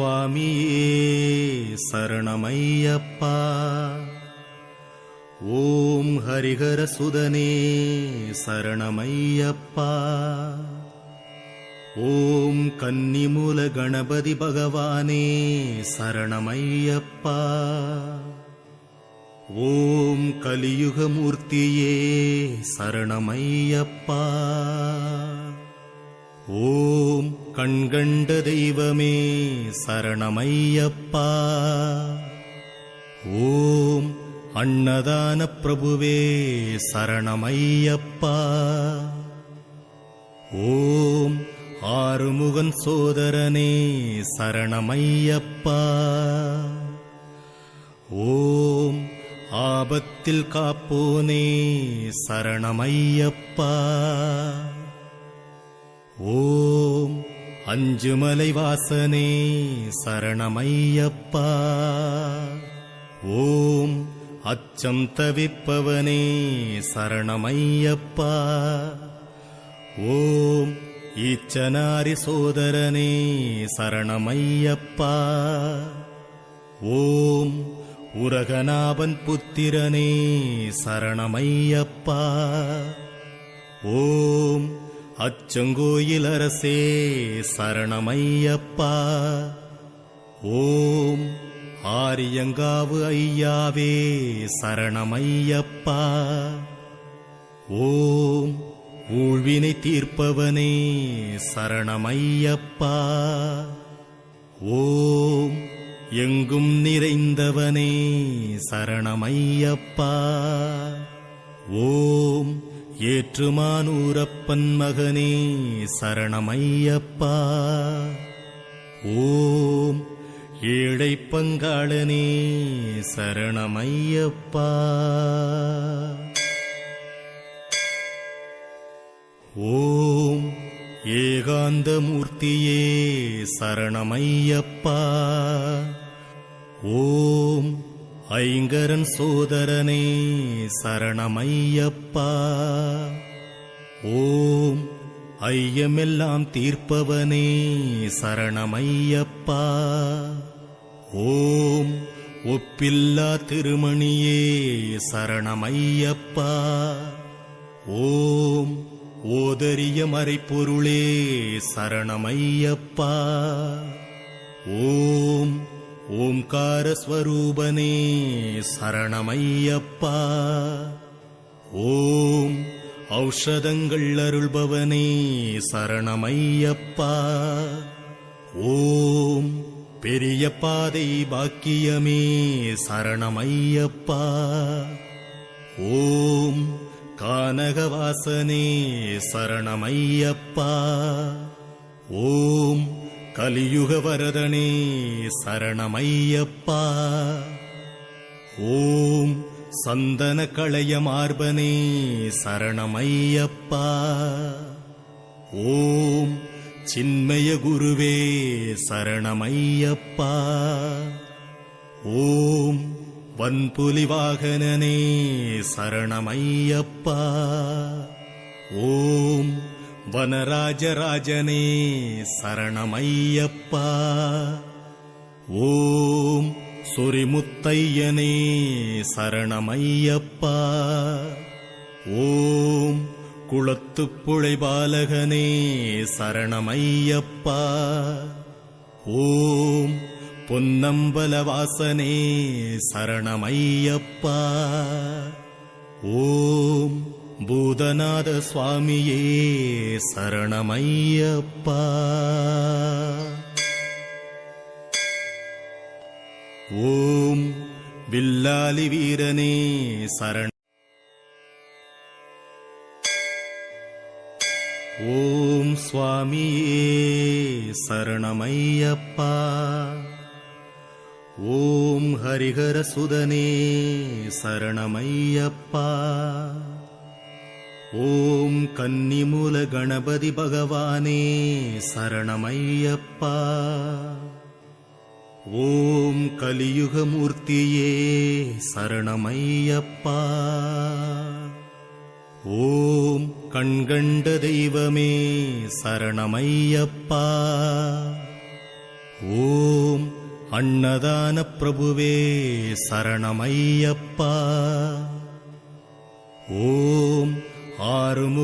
சுவாமியே சரணமையப்பா. ஓம் ஹரிஹர சுதனே சரணமையப்பா. ஓம் கன்னிமூல கணபதி பகவானே சரணமையப்பா. ஓம் கலியுகமூர்த்தியே சரணமையப்பா. ஓம் கண்கண்ட தெய்வமே சரணமையப்பா. ஓம் அன்னதான பிரபுவே சரணமையப்பா. ஓம் ஆறுமுகன் சோதரனே சரணமையப்பா. ஓம் ஆபத்தில் காப்போனே சரணமையப்பா. ஓம் அஞ்சுமலை வாசனே சரணமையப்பா. ஓம் அச்சம் தவிப்பவனே சரணமையப்பா. ஓம் ஈச்சனாரி சோதரனே சரணமையப்பா. ஓம் உரகநாபன் புத்திரனே சரணமையப்பா. ஓம் அச்சங்கோயில் அரசே சரணமையப்பா. ஓம் ஆரியங்காவு ஐயாவே சரணமையப்பா. ஓம் ஊழ்வினை தீர்ப்பவனே சரணமையப்பா. ஓம் எங்கும் நிறைந்தவனே சரணமையப்பா. ஓம் ஏற்றுமானூரப்பன் மகனே சரணமையப்பா. ஓம் ஏழை பங்காளனே சரணமையப்பா. ஓம் ஏகாந்தமூர்த்தியே சரணமையப்பா. ஓம் ஐங்கரன் சோதரனே சரணமையப்பா. ஓம் ஐயமெல்லாம் தீர்ப்பவனே சரணமையப்பா. ஓம் ஒப்பில்லா திருமணியே சரணமையப்பா. ஓம் ஓதரிய மறைப்பொருளே சரணமையப்பா. ஓம் ஓம்கார ஸ்வரூபனே சரணமையப்பா. ஓம் ஔஷதங்கள் அருள்பவனே சரணமையப்பா. ஓம் பெரிய பாதை பாக்கியமே சரணமையப்பா. ஓம் கானகவாசனே சரணமையப்பா. ஓம் கலியுக வரதனே சரணமையப்பா. ஓம் சந்தன களைய மார்பனே சரணமையப்பா. ஓம் சின்மய குருவே சரணமையப்பா. ஓம் வன்புலி வாகனனே சரணமையப்பா. ஓம் வனராஜராஜனே சரணமையப்பா. ஓம் சொரிமுத்தையனே சரணமையப்பா. ஓம் குளத்துப்புழை பாலகனே சரணமையப்பா. ஓம் பொன்னம்பலவாசனே சரணமையப்பா. ஓம் பூதநாத சுவாமியே சரணமையப்பா. ஓம் வில்லாலி வீரனே சரண. ஓம் சுவாமியே சரணமையப்பா. ஓம் ஹரிஹர சுதனே சரணமையப்பா. ஓம் கன்னிமூல கணபதி பகவானே சரணமையப்பா. ஓம் கலியுகமூர்த்தியே சரணமையப்பா. ஓம் கண்கண்ட தெய்வமே சரணமையப்பா. ஓம் அன்னதான பிரபுவே சரணமையப்பா. ஓம் ஆறுமுக